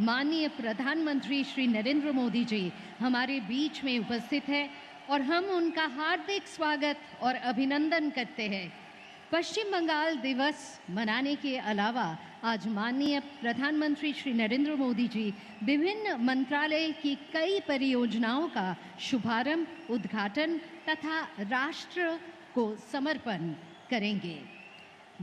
माननीय प्रधानमंत्री श्री नरेंद्र मोदी जी हमारे बीच में उपस्थित है और हम उनका हार्दिक स्वागत और अभिनंदन करते हैं। पश्चिम बंगाल दिवस मनाने के अलावा आज माननीय प्रधानमंत्री श्री नरेंद्र मोदी जी विभिन्न मंत्रालय की कई परियोजनाओं का शुभारंभ, उद्घाटन तथा राष्ट्र को समर्पण करेंगे।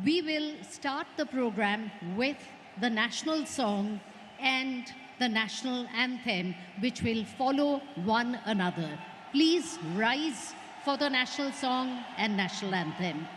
We will start the program with the national song and the national anthem, which will follow one another. Please rise for the national song and national anthem.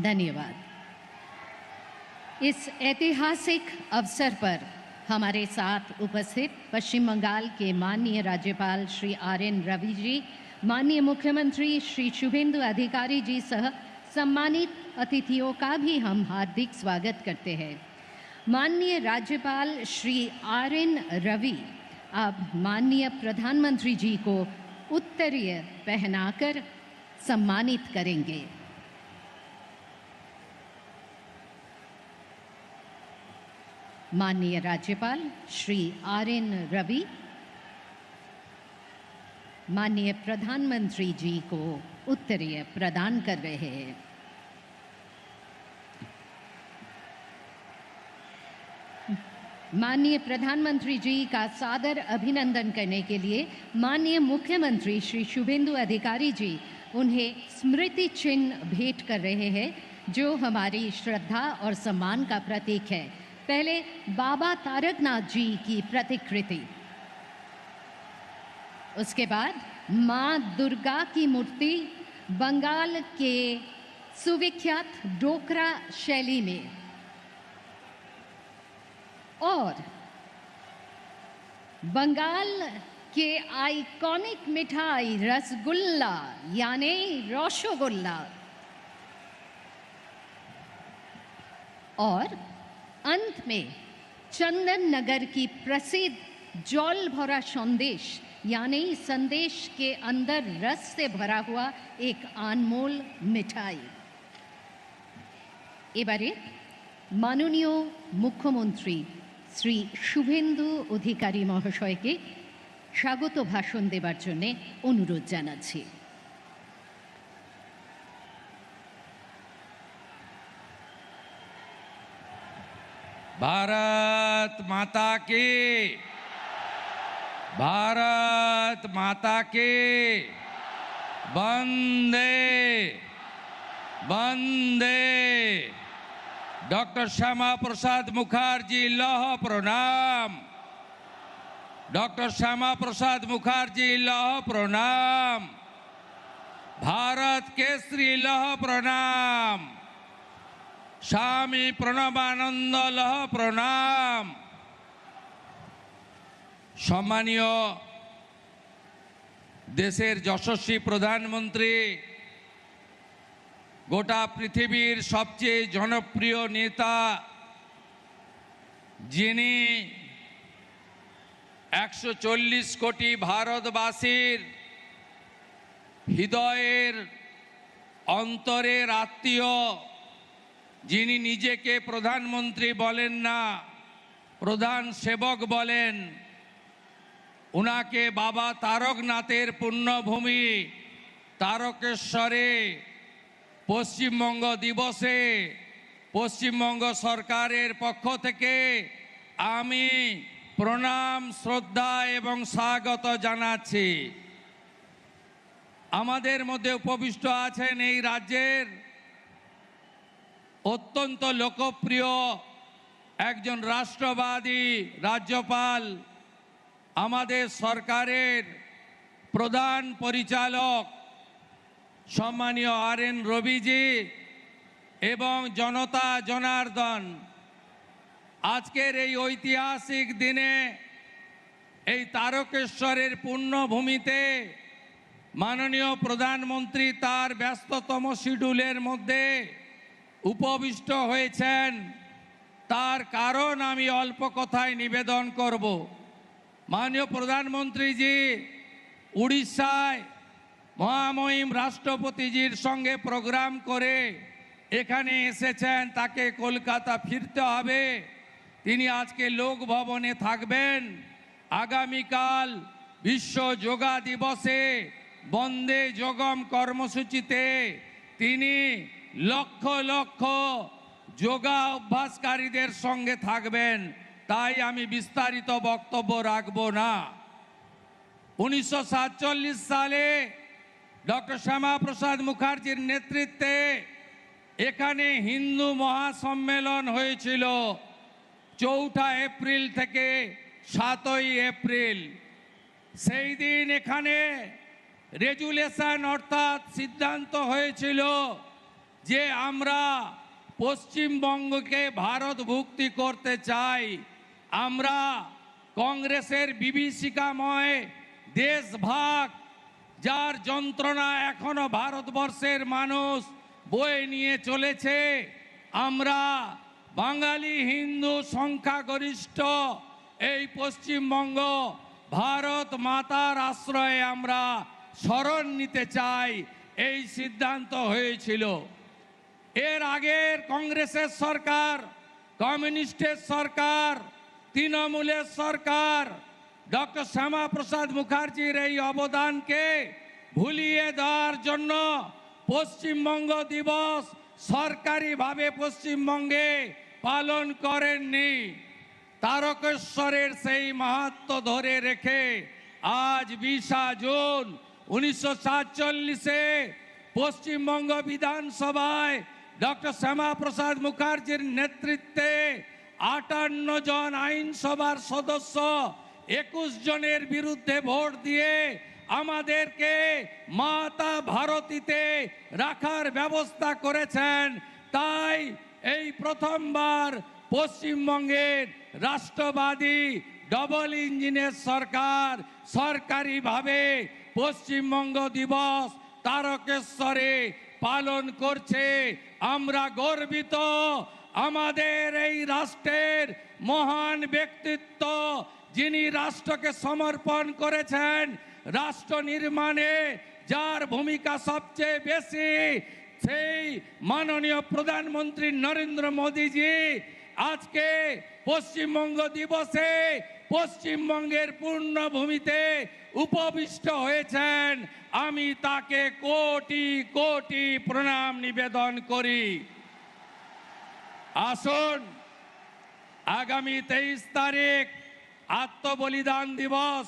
धन्यवाद। इस ऐतिहासिक अवसर पर हमारे साथ उपस्थित पश्चिम बंगाल के माननीय राज्यपाल श्री RN रवि जी, माननीय मुख्यमंत्री श्री शुभेंदु अधिकारी जी सह सम्मानित अतिथियों का भी हम हार्दिक स्वागत करते हैं। माननीय राज्यपाल श्री RN रवि अब माननीय प्रधानमंत्री जी को उत्तरीय पहनाकर सम्मानित करेंगे। माननीय राज्यपाल श्री RN रवि माननीय प्रधानमंत्री जी को उत्तरीय प्रदान कर रहे हैं। माननीय प्रधानमंत्री जी का सादर अभिनंदन करने के लिए माननीय मुख्यमंत्री श्री शुभेंदु अधिकारी जी उन्हें स्मृति चिन्ह भेंट कर रहे हैं, जो हमारी श्रद्धा और सम्मान का प्रतीक है। पहले बाबा तारकनाथ जी की प्रतिकृति, उसके बाद मां दुर्गा की मूर्ति बंगाल के सुविख्यात डोकरा शैली में, और बंगाल के आइकॉनिक मिठाई रसगुल्ला यानी रसगुल्ला, और अंत में चंदन नगर की प्रसिद्ध जल भरा संदेश यानी संदेश के अंदर रस से भरा हुआ एक अनमोल मिठाई। एबारे माननीय मुख्यमंत्री श्री शुभेंदु अधिकारी महाशय के स्वागत भाषण देवार जन्य अनुरोध जानाচ্ছি। भारत माता की, भारत माता की, वंदे वंदे। डॉक्टर श्यामा प्रसाद मुखर्जी लौह प्रणाम, डॉक्टर श्यामा प्रसाद मुखर्जी लौह प्रणाम, भारत केसरी लौह प्रणाम, स्वामी प्रणबानंद लह प्रणाम। सम्मानीय देशेर यशस्वी प्रधानमंत्री, गोटा पृथिवीर सबचेये जनप्रिय नेता, जिनी 140 कोटी भारतवासीर हृदयेर अंतरेर आत्मीय, जिनी निजेके प्रधानमंत्री बोलेन ना, प्रधान सेवक बोलेन, उनाके बाबा तारकनाथेर पुण्यभूमि तारकेश्वरे पश्चिमबंग दिवसे पश्चिमबंग सरकारेर पक्ष थेके आमी प्रणाम श्रद्धा एवं स्वागत जानाচ্ছি। आमादेर मध्य उपविष्ट आছেন এই राज्येर अत्यंत लोकप्रिय एकजन राष्ट्रवादी राज्यपाल, आमादेर सरकारेर प्रधान परिचालक सम्मानीय RN रवि जी एवं जनता जनार्दन, आजकेर এই ऐतिहासिक दिने এই तारकेश्वरेर पुण्यभूमिते माननीय प्रधानमंत्री तार व्यस्ततम शिड्यूलेर मध्य उपविष्ट হয়েছেন। तार कारण आमी अल्प कथाय निवेदन करब। माननीय प्रधानमंत्री जी उड़ीसाय महामहिम राष्ट्रपतिजीर संगे प्रोग्राम करे एखाने एसेছেন, ताके कलकाता फिरते हबे। तिनी आजके लोक भवने थाकबेन। आगामीकाल विश्व योगा दिवसे बंदे जोगम कर्मसूचिते तिनी लक्ष लक्ष योगा अभ्यासकारीदेर संगे थाकबेन। ताई आमी विस्तारित बक्तव्य राखबो ना। 1947 साले डॉक्टर श्यामा प्रसाद मुखर्जीर नेतृत्वे एखाने हिंदू महासम्मेलन हयेछिल 4 एप्रिल থেকে 7 एप्रिल। সেই দিন এখানে রেজুলেশন অর্থাৎ সিদ্ধান্ত হয়েছিল যে আমরা পশ্চিমবঙ্গকে ভারতভুক্তি করতে চাই। আমরা কংগ্রেসের বিভীষিকাময় দেশভাগ, যার যন্ত্রণা এখনো ভারতবর্ষের মানুষ বয়ে নিয়ে চলেছে, আমরা বাঙালি হিন্দু সংখ্যাগরিষ্ঠ এই পশ্চিমবঙ্গ ভারত মাতার আশ্রয়ে আমরা শরণ নিতে চাই, এই সিদ্ধান্ত হয়েছিল। এর আগের কংগ্রেসের সরকার, কমিউনিস্টের সরকার, তৃণমূলের সরকার ডক্টর শ্যামাপ্রসাদ মুখার্জির এই অবদানকে ভুলিয়ে দেওয়ার জন্য পশ্চিমবঙ্গ দিবস সরকারিভাবে পশ্চিমবঙ্গে পালন করেননি। তারকেশ্বরের সেই মাহাত্ম্য ধরে রেখে আজ 20 জুন 1947-এ পশ্চিমবঙ্গ বিধানসভায় ডক্টর শ্যামাপ্রসাদ মুখার্জির নেতৃত্বে 58 জন আইনসভার সদস্য 21 জনের বিরুদ্ধে ভোট দিয়ে আমাদেরকে মাতা ভারতীতে রাখার ব্যবস্থা করেছেন। তাই এই প্রথমবার পশ্চিমবঙ্গের রাষ্ট্রবাদী ডবল ইঞ্জিনের সরকার সরকারিভাবে পশ্চিমবঙ্গ দিবস তারকেশ্বরে পালন করছে। আমরা গর্বিত। আমাদের এই রাষ্ট্রের মহান ব্যক্তিত্ব, যিনি রাষ্ট্রকে সমর্পণ করেছেন, রাষ্ট্র নির্মাণে যার ভূমিকা সবচেয়ে বেশি, সেই মাননীয় প্রধানমন্ত্রী নরেন্দ্র মোদীজি আজকে পশ্চিমবঙ্গ দিবসে পশ্চিমবঙ্গের পূর্ণভূমিতে উপবিষ্ট হয়েছেন। আমি তাকে কোটি কোটি প্রণাম নিবেদন করি। আসুন আগামী 23 তারিখ আত্মবলিদান দিবস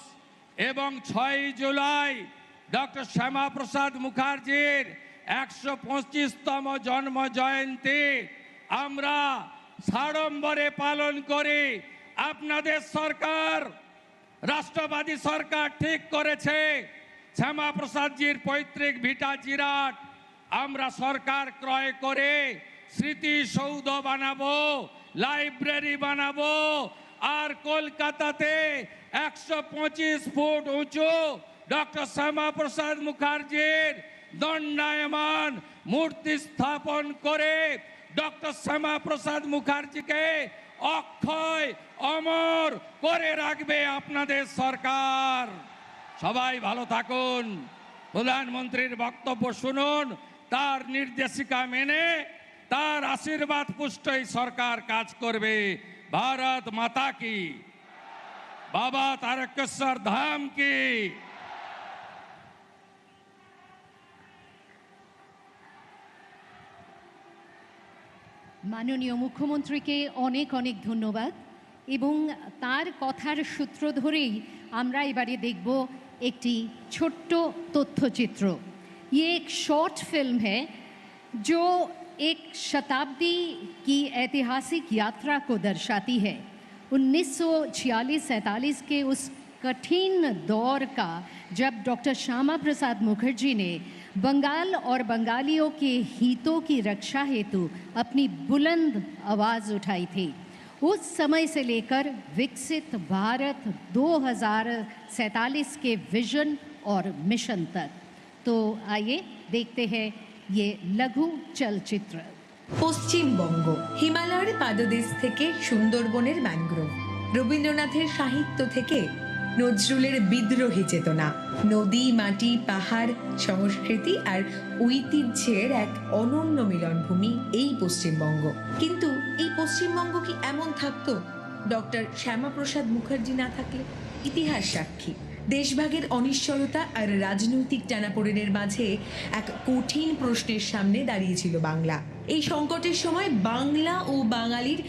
এবং 6 জুলাই ডক্টর শ্যামাপ্রসাদ মুখার্জির 125তম জন্ম জয়ন্তী আমরা সাড়ম্বরে পালন করি। আপনাদের সরকার, রাষ্ট্রবাদী সরকার ঠিক করেছে শ্যামাপ্রসাদজির পৈতৃক ভিটা জিরাট আমরা সরকার ক্রয় করে স্মৃতিসৌধ বানাবো, লাইব্রেরি বানাবো, আর কলকাতাতে 125 ফুট উঁচু ডক্টর শ্যামাপ্রসাদ মুখার্জির দণ্ডায়মান মূর্তি স্থাপন করে ডক্টর শ্যামাপ্রসাদ মুখার্জিকে অক্ষয় অমর করে রাখবে আপনাদের সরকার। সবাই ভালো থাকুন। প্রধানমন্ত্রীর বক্তব্য শুনুন, তার নির্দেশিকা মেনে তার আশীর্বাদ পুষ্টই সরকার কাজ করবে। ভারত মাতা কি, বাবা তারকেশ্বর ধাম কি। মাননীয় মুখ্যমন্ত্রীকে অনেক অনেক ধন্যবাদ এবং তার কথার সূত্র ধরেই আমরা এবারে দেখব একটি ছোট্ট তথ্যচিত্র। ये एक शॉर्ट फिल्म है जो एक शताब्दी की ऐतिहासिक यात्रा को दर्शाती है। 1946-47 के उस कठिन दौर का, जब डॉक्टर श्यामा प्रसाद मुखर्जी ने बंगाल और बंगालियों के हितों की रक्षा हेतु अपनी बुलंद आवाज़ उठाई थी। उस समय से लेकर विकसित भारत 2047 के विजन और मिशन तक। तो आइए देखते हैं ये लघु चलचित्र। পশ্চিমবঙ্গ হিমালয়ের পাদদেশ থেকে সুন্দরবনের ম্যানগ্রোভ, রবীন্দ্রনাথের সাহিত্য থেকে নজরুলের বিদ্রোহী চেতনা, নদী, মাটি, পাহাড়, সংস্কৃতি আর ঐতিহ্যের এক অনন্য মিলনভূমি এই পশ্চিমবঙ্গ। কিন্তু এই পশ্চিমবঙ্গ কি এমন থাকতো ডক্টর শ্যামাপ্রসাদ মুখার্জি না থাকলে? ইতিহাস সাক্ষী, দেশভাগের অনিশ্চয়তা আর রাজনৈতিক টানাপোড়েনের মাঝে এক কঠিন প্রশ্নের সামনে দাঁড়িয়েছিল বাংলা। এই সংকটের সময় বাংলা ও বাঙালির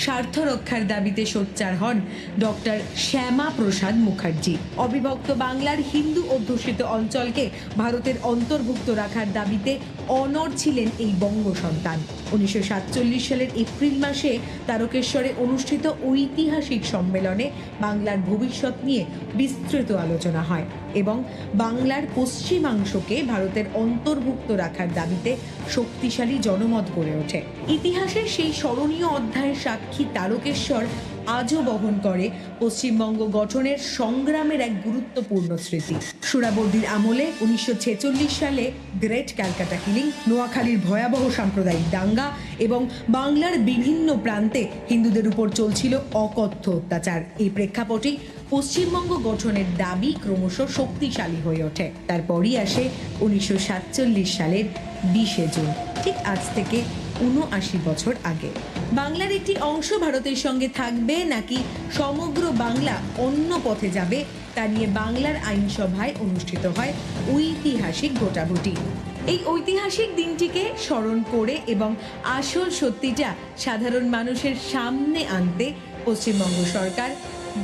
স্বার্থ রক্ষার দাবিতে সোচ্চার হন ডক্টর শ্যামাপ্রসাদ মুখার্জি। অবিভক্ত বাংলার হিন্দু অধ্যুষিত অঞ্চলকে ভারতের অন্তর্ভুক্ত রাখার দাবিতে অনড় ছিলেন এই বঙ্গ সন্তান। 1947 সালের এপ্রিল মাসে তারকেশ্বরে অনুষ্ঠিত ঐতিহাসিক সম্মেলনে বাংলার ভবিষ্যৎ নিয়ে বিস্তৃত আলোচনা হয়। এবং বাংলার পশ্চিমাংশকে ভারতের অন্তর্ভুক্ত রাখার দাবিতে শক্তিশালী জনমত গড়ে ওঠে। ইতিহাসের সেই স্মরণীয় অধ্যায়ের সাক্ষী তারকেশ্বর আজও বহন করে পশ্চিমবঙ্গ গঠনের সংগ্রামের এক গুরুত্বপূর্ণ স্মৃতি। সুরাবর্দির আমলে 1946 সালে গ্রেট ক্যালকাটা কিলিং, নোয়াখালীর ভয়াবহ সাম্প্রদায়িক দাঙ্গা এবং বাংলার বিভিন্ন প্রান্তে হিন্দুদের উপর চলছিল অকথ্য অত্যাচার। এই প্রেক্ষাপটেই পশ্চিমবঙ্গ গঠনের দাবি ক্রমশ শক্তিশালী হয়ে ওঠে। তারপরই আসে 1947 সালের 20 জুন, ঠিক আজ থেকে 79 বছর আগে। বাংলার একটি অংশ ভারতের সঙ্গে থাকবে নাকি সমগ্র বাংলা অন্য পথে যাবে তা নিয়ে বাংলার আইনসভায় অনুষ্ঠিত হয় ঐতিহাসিক ভোটাভুটি। এই ঐতিহাসিক দিনটিকে স্মরণ করে এবং আসল সত্যিটা সাধারণ মানুষের সামনে আনতে পশ্চিমবঙ্গ সরকার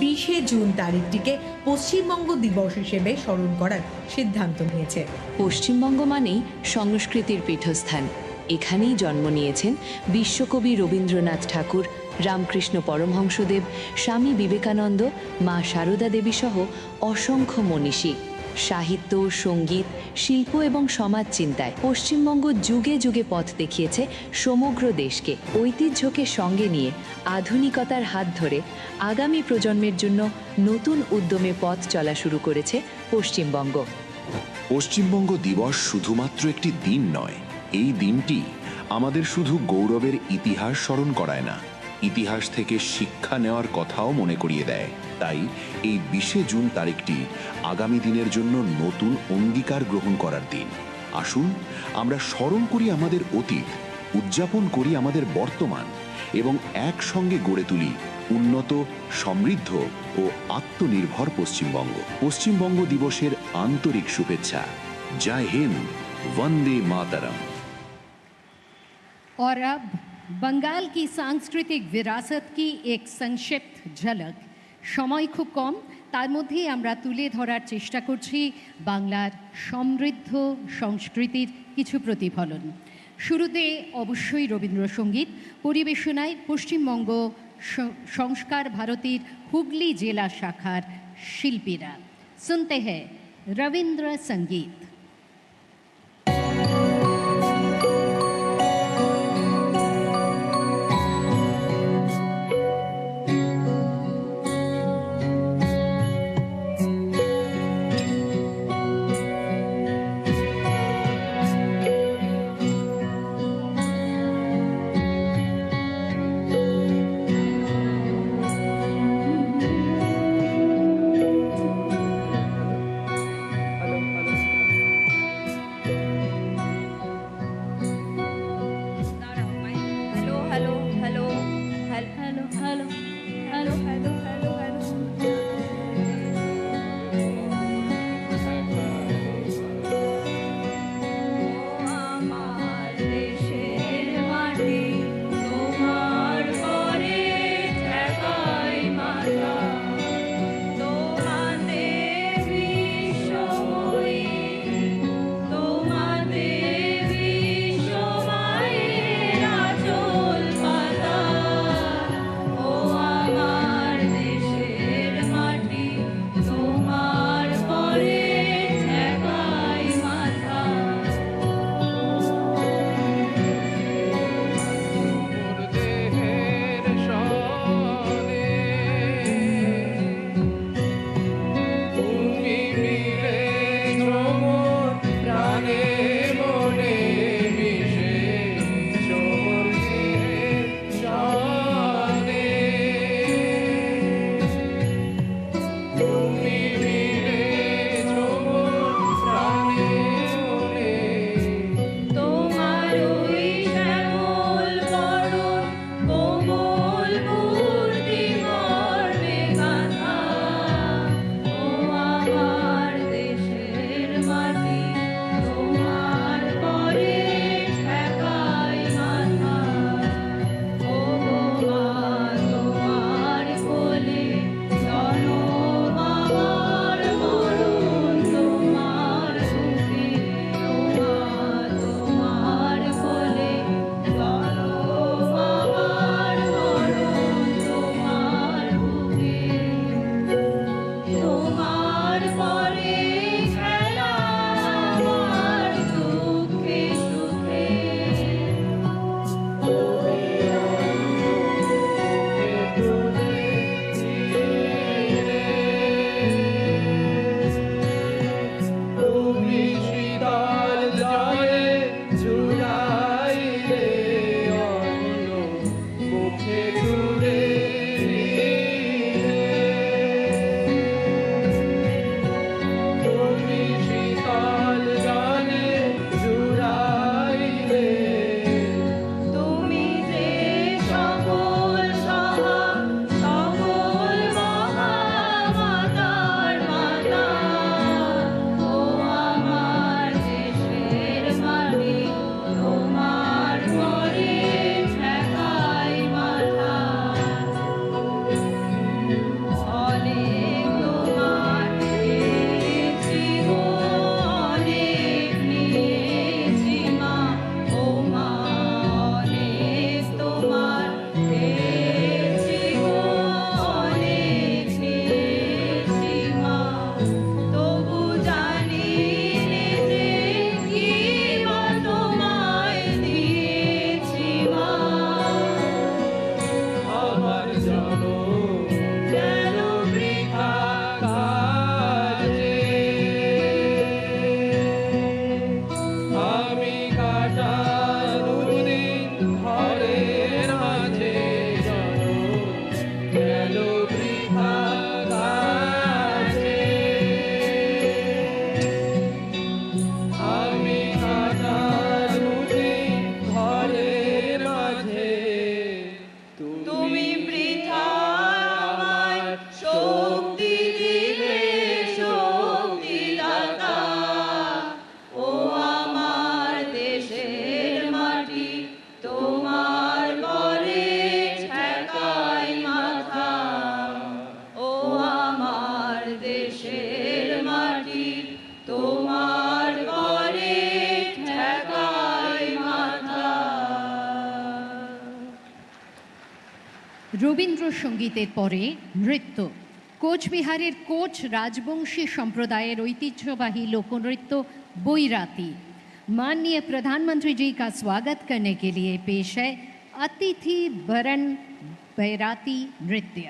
20 জুন তারিখটিকে পশ্চিমবঙ্গ দিবস হিসেবে স্মরণ করার সিদ্ধান্ত নিয়েছে। পশ্চিমবঙ্গ মানেই সংস্কৃতির পীঠস্থান। এখানেই জন্ম নিয়েছেন বিশ্বকবি রবীন্দ্রনাথ ঠাকুর, রামকৃষ্ণ পরমহংসদেব, স্বামী বিবেকানন্দ, মা সারদা দেবী সহ অসংখ্য মনীষী। সাহিত্য, সঙ্গীত, শিল্প এবং সমাজ চিন্তায় পশ্চিমবঙ্গ যুগে যুগে পথ দেখিয়েছে সমগ্র দেশকে। ঐতিহ্যকে সঙ্গে নিয়ে আধুনিকতার হাত ধরে আগামী প্রজন্মের জন্য নতুন উদ্যমে পথ চলা শুরু করেছে পশ্চিমবঙ্গ। পশ্চিমবঙ্গ দিবস শুধুমাত্র একটি দিন নয়, এই দিনটি আমাদের শুধু গৌরবের ইতিহাস স্মরণ করায় না, ইতিহাস থেকে শিক্ষা নেওয়ার কথাও মনে করিয়ে দেয়। তাই এই 20 জুন তারিখটি আগামী দিনের জন্য নতুন অঙ্গীকার গ্রহণ করার দিন। আসুন আমরা স্মরণ করি আমাদের অতীত, উদযাপন করি আমাদের বর্তমান এবং একসঙ্গে গড়ে তুলি উন্নত, সমৃদ্ধ ও আত্মনির্ভর পশ্চিমবঙ্গ। পশ্চিমবঙ্গ দিবসের আন্তরিক শুভেচ্ছা। জয় হিন্দ, वंदे मातरम। और अब बंगाल की सांस्कृतिक विरासत की एक संक्षिप्त झलक। সময় খুব কম, তার মধ্যেই আমরা তুলে ধরার চেষ্টা করছি বাংলার সমৃদ্ধ সংস্কৃতির কিছু প্রতিফলন। শুরুতে অবশ্যই রবীন্দ্রসঙ্গীত, পরিবেশনায় পশ্চিমবঙ্গ সংস্কার ভারতীর হুগলি জেলা শাখার শিল্পীরা। শুনতে হ্যায় রবীন্দ্র সঙ্গীত। রবীন্দ্রসঙ্গীতের পরে নৃত্য। কোচবিহারের কোচ राजवंशी संप्रदायर ऐतिह्यवाही लोकनृत्य बैराती। माननीय प्रधानमंत्री जी का स्वागत करने के लिए पेश है अतिथि वरण बैराती नृत्य।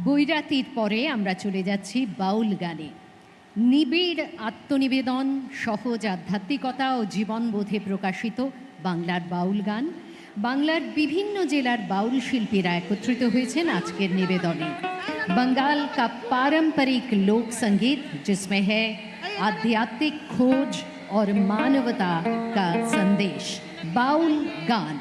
বৈরাতির পরে আমরা চলে যাচ্ছি বাউল গানে। নিবিড় আত্মনিবেদন, সহজ আধ্যাত্মিকতা ও জীবনবোধে প্রকাশিত বাংলার বাউল গান। বাংলার বিভিন্ন জেলার বাউল শিল্পীরা একত্রিত হয়েছেন আজকের নিবেদনে। बंगाल का पारंपरिक लोक संगीत जिसमें है आध्यात्मिक खोज और मानवता का संदेश, बाउल गान।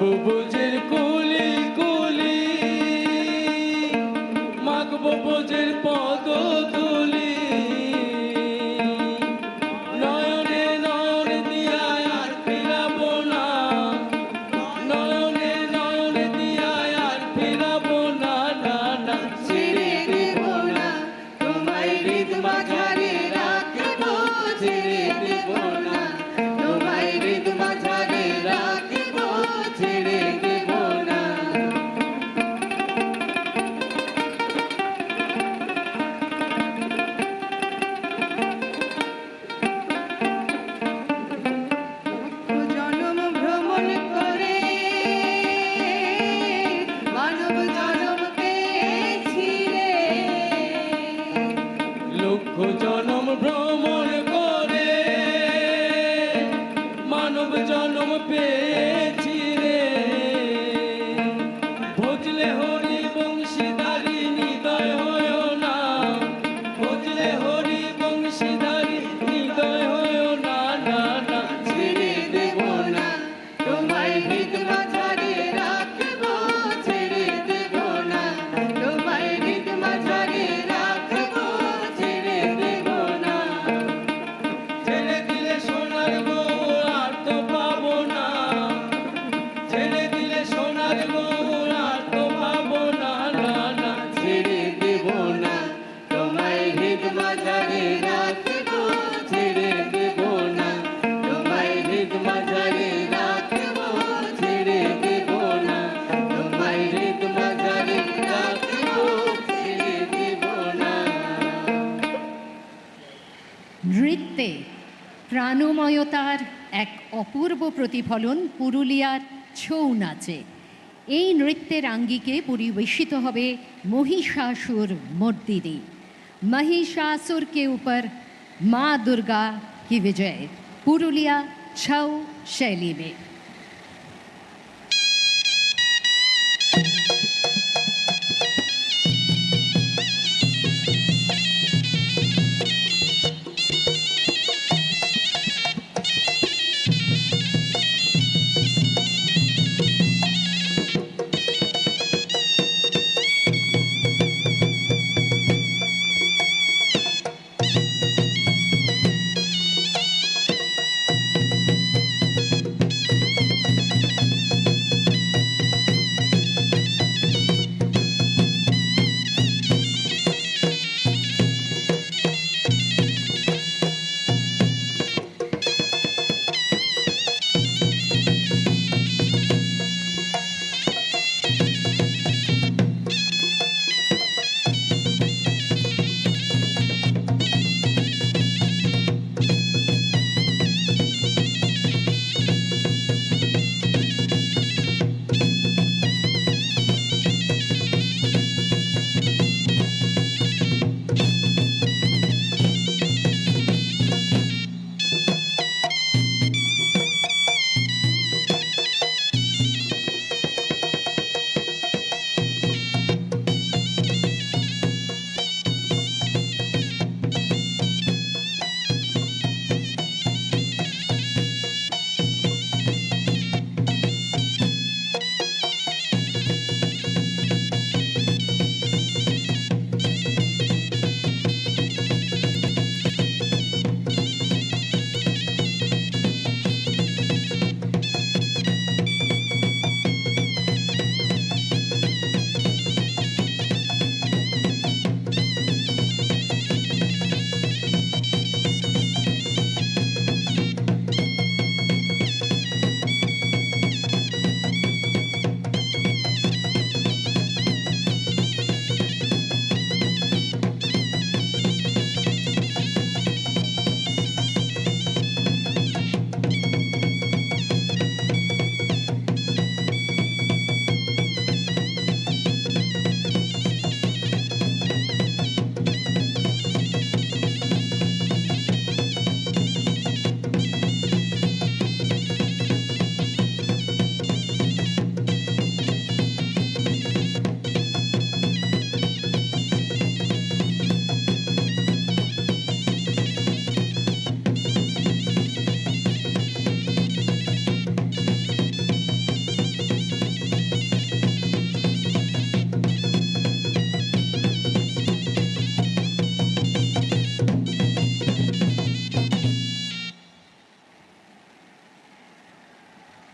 বুঝের কুলি কুলি মাগব বুঝের পদ তুলি নয়নে নয়নে দিয়া আর ফিরাবো না নয়নে নয়নে দিয়া আর ফিরাবো না না না ছেড়ে দেব না তোমায় হৃদ মাঝারে রাখব ছেড়ে দেব না তোমায় হৃদ মাঝারে রাখব ছেড়ে দেব না জনম ভ্রমণ করে মানব জনম পেয়েছি রে লক্ষ জনম ভ্রমণ করে মানব জনম পেয়েছি রে ভজলে হরি বংশীধারী হৃদয় হয় না ভজলে হরি বংশীধারী হৃদয় হয় না না না ছেড়ে দেব না তোমায় হৃদ মাঝারে রাখব ছেড়ে দেব না তোমায় হৃদ মাঝারে রাখব ছেড়ে দেব না ছেড়ে দিলে সোনার বউ আর তো পাবো না ছেড়ে দিলে সোনার বউ আর তো পাবো না না না ছেড়ে দেব না তোমায় হৃদ মাঝারে রাখব ছেড়ে দেব না তোমায় হৃদ মাঝারে রাখব ছেড়ে দেব না তোমায় হৃদ মাঝারে রাখব ছেড়ে দেব না নৃত্যে প্রাণময়তার এক অপূর্ব প্রতিফলন পুরুলিয়ার ছৌ নাচে। এই নৃত্যের আঙ্গিকে পরিবেশিত হবে महिषासुर मर्दिनी। महिषासुर के ऊपर माँ दुर्गा की विजय पुरुलिया छौ शैली में।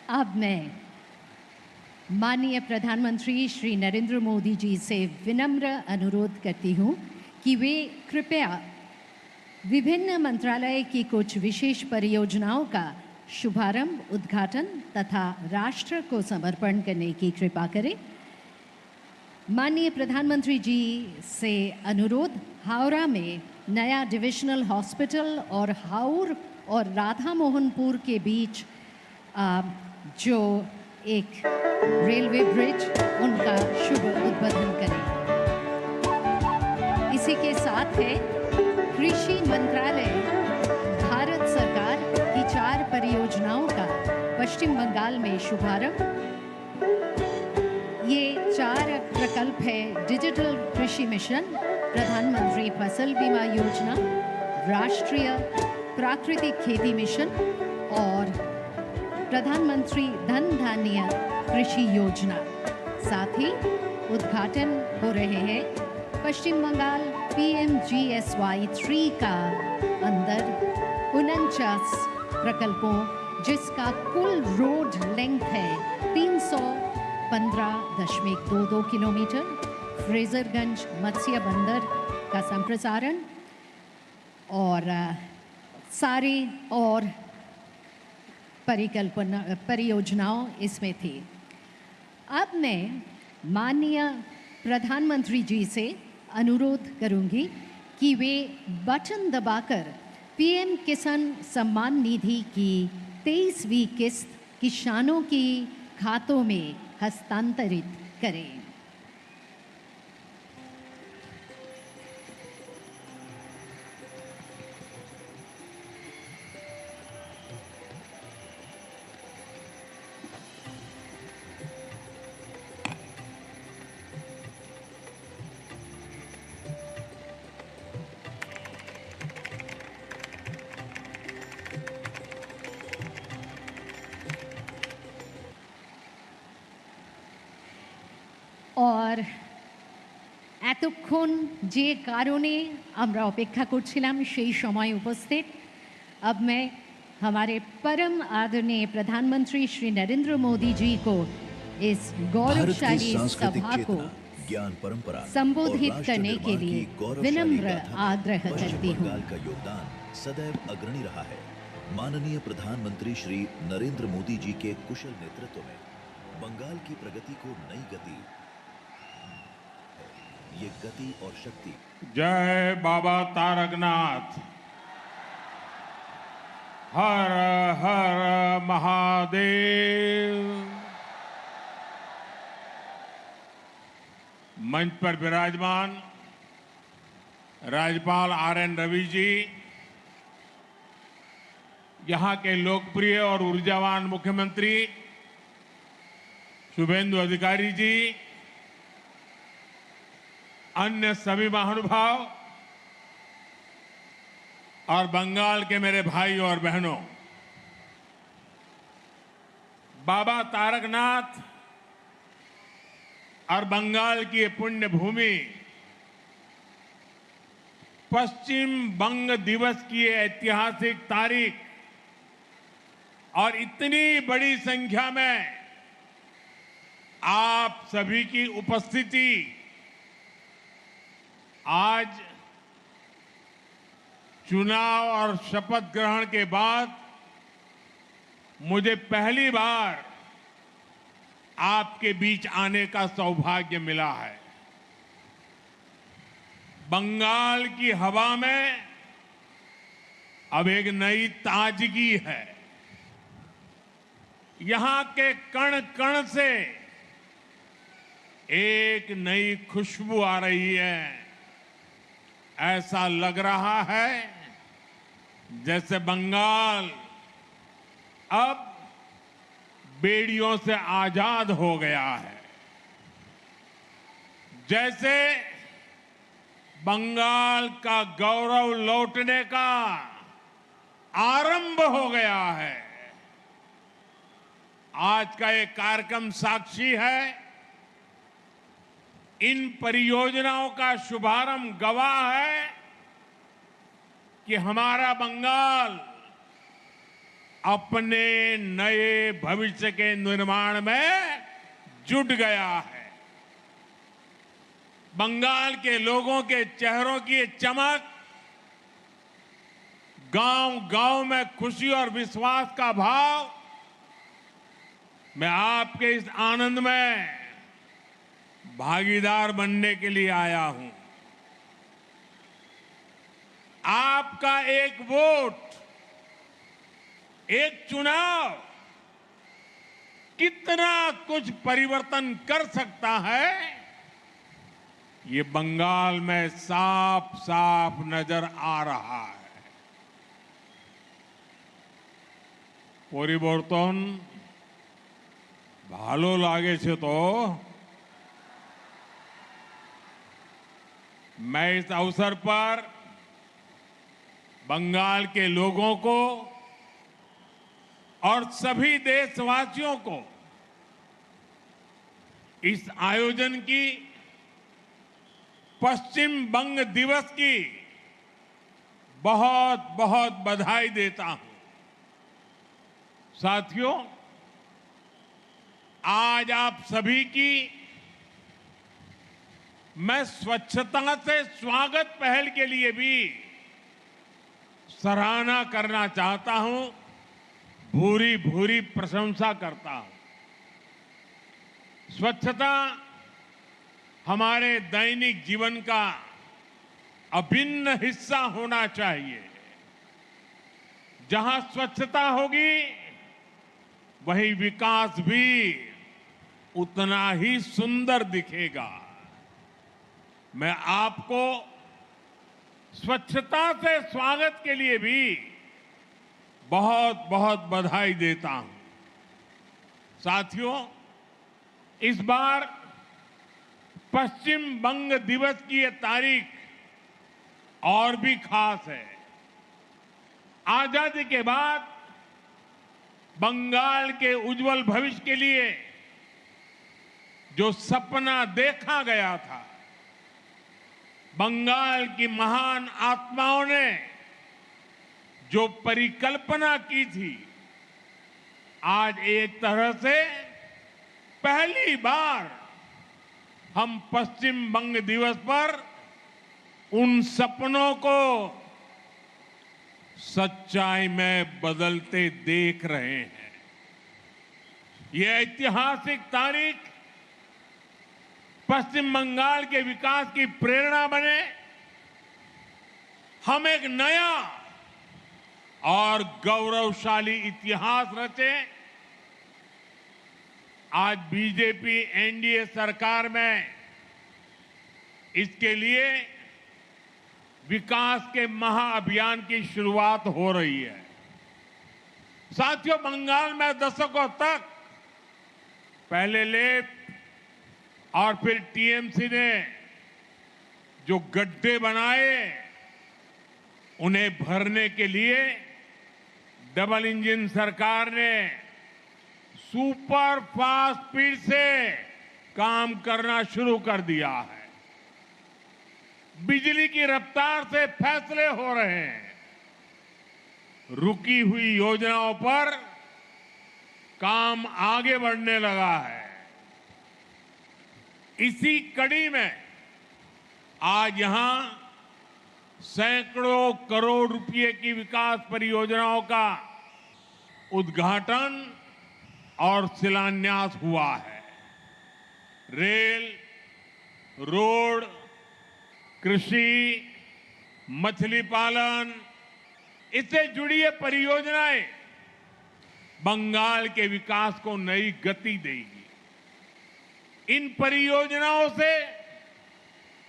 अब मैं माननीय प्रधानमंत्री श्री नरेंद्र मोदी जी से विनम्र अनुरोध करती हूँ कि वे कृपया विभिन्न मंत्रालय की कुछ विशेष परियोजनाओं का शुभारंभ, उद्घाटन तथा राष्ट्र को समर्पण करने की कृपा करें। माननीय प्रधानमंत्री जी से अनुरोध, हावड़ा में नया डिविजनल हॉस्पिटल और हाउर और राधा मोहनपुर के बीच जो एक रेलवे ब्रिज, उनका शुभ उद्बोधन करें। इसी के साथ है कृषि मंत्रालय भारत सरकार की 4 परियोजनाओं का पश्चिम बंगाल में शुभारंभ। ये 4 प्रकल्प है डिजिटल कृषि मिशन, प्रधानमंत्री फसल बीमा योजना, राष्ट्रीय प्राकृतिक खेती मिशन और प्रधानमंत्री धन धान्य कृषि योजना। साथ ही उद्घाटन हो रहे हैं पश्चिम बंगाल PMGSY 3 का अंदर 49 प्रकल्पों, जिसका कुल रोड लेंथ है 315.22 किलोमीटर। फ्रेजरगंज मत्स्य बंदर का संप्रसारण और सारी और परियोजनाओं इसमें थी। अब मैं माननीय प्रधानमंत्री जी से अनुरोध करूंगी कि वे बटन दबाकर PM किसान सम्मान निधि की 23वीं किस्त किसानों की खातों में हस्तांतरित करें। और এতক্ষণ যে কারণে আমরা অপেক্ষা করছিলাম সেই সময় উপস্থিত, अब मैं हमारे परम आदरणीय प्रधानमंत्री श्री नरेंद्र मोदी जी को इस गौरवशाली सभा को ज्ञान परंपरा संबोधित करने के लिए विनम्र आग्रह करती हूँ। बंगाल का योगदान सदैव अग्रणी रहा है। माननीय प्रधानमंत्री श्री नरेंद्र मोदी जी के कुशल नेतृत्व में बंगाल की प्रगति को नई गति, ये गति और शक्ति। जय बाबा तारकनाथ, हर हर महादेव। मंच पर विराजमान राज्यपाल RN रवि जी, यहाँ के लोकप्रिय और ऊर्जावान मुख्यमंत्री शुभेंदु अधिकारी जी, अन्य सभी महानुभाव और बंगाल के मेरे भाई और बहनों, बाबा तारकनाथ और बंगाल की पुण्य भूमि पश्चिम बंग दिवस की ऐतिहासिक तारीख और इतनी बड़ी संख्या में आप सभी की उपस्थिति आज चुनाव और शपथ ग्रहण के बाद मुझे पहली बार आपके बीच आने का सौभाग्य मिला है। बंगाल की हवा में अब एक नई ताजगी है। यहां के कण कण से एक नई खुशबू आ रही है। ऐसा लग रहा है जैसे बंगाल अब बेड़ियों से आजाद हो गया है, जैसे बंगाल का गौरव लौटने का आरंभ हो गया है। आज का ये कार्यक्रम साक्षी है। इन परियोजनाओं का शुभारंभ गवाह है कि हमारा बंगाल अपने नए भविष्य के निर्माण में जुट गया है। बंगाल के लोगों के चेहरों की ये चमक, गांव-गांव में खुशी और विश्वास का भाव, मैं आपके इस आनंद में भागीदार बनने के लिए आया हूं। आपका एक वोट, एक चुनाव कितना कुछ परिवर्तन कर सकता है, ये बंगाल में साफ साफ नजर आ रहा है। পরিবর্তন ভালো লাগেছে तो मैं इस अवसर पर बंगाल के लोगों को और सभी देशवासियों को इस आयोजन की, पश्चिम बंग दिवस की बहुत बहुत बधाई देता हूं। साथियों, आज आप सभी की मैं स्वच्छता से स्वागत पहल के लिए भी सराहना करना चाहता हूं, भूरी भूरी प्रशंसा करता हूं। स्वच्छता हमारे दैनिक जीवन का अभिन्न हिस्सा होना चाहिए। जहां स्वच्छता होगी, वही विकास भी उतना ही सुंदर दिखेगा। मैं आपको स्वच्छता से स्वागत के लिए भी बहुत बहुत बधाई देता हूं। साथियों, इस बार पश्चिम बंग दिवस की ये तारीख और भी खास है। आजादी के बाद बंगाल के उज्जवल भविष्य के लिए जो सपना देखा गया था, बंगाल की महान आत्माओं ने जो परिकल्पना की थी, आज एक तरह से पहली बार हम पश्चिम बंग दिवस पर उन सपनों को सच्चाई में बदलते देख रहे हैं। यह ऐतिहासिक तारीख पश्चिम बंगाल के विकास की प्रेरणा बने, हम एक नया और गौरवशाली इतिहास रचे। आज बीजेपी एनडीए सरकार में इसके लिए विकास के महाअभियान की शुरुआत हो रही है। साथियों, बंगाल में दशकों तक पहले लेफ्ट और फिर टीएमसी ने जो गड्ढे बनाए, उन्हें भरने के लिए डबल इंजन सरकार ने सुपर फास्ट स्पीड से काम करना शुरू कर दिया है। बिजली की रफ्तार से फैसले हो रहे हैं। रुकी हुई योजनाओं पर काम आगे बढ़ने लगा है। इसी कड़ी में आज यहां सैकड़ों करोड़ रुपए की विकास परियोजनाओं का उद्घाटन और शिलान्यास हुआ है। रेल, रोड, कृषि, मछली पालन, इससे जुड़ी ये परियोजनाएं बंगाल के विकास को नई गति देगी। इन परियोजनाओं से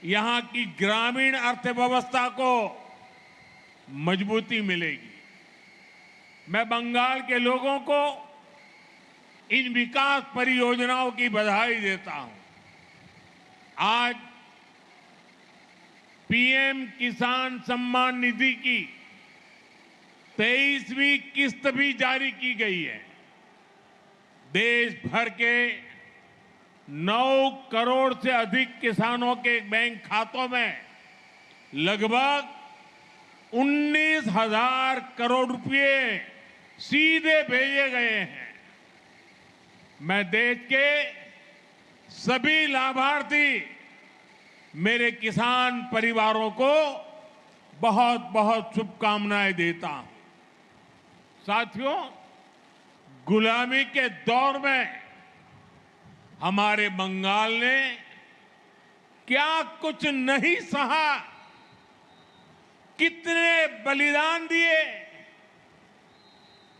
यहां की ग्रामीण अर्थव्यवस्था को मजबूती मिलेगी। मैं बंगाल के लोगों को इन विकास परियोजनाओं की बधाई देता हूं। आज पीएम किसान सम्मान निधि की 23वीं किस्त भी जारी की गई है। देश भर के 9 करोड़ से अधिक किसानों के बैंक खातों में लगभग 19,000 करोड़ रुपए सीधे भेजे गए हैं। मैं देश के सभी लाभार्थी मेरे किसान परिवारों को बहुत बहुत शुभकामनाएं देता हूं। साथियों, गुलामी के दौर में हमारे बंगाल ने क्या कुछ नहीं सहा, कितने बलिदान दिए,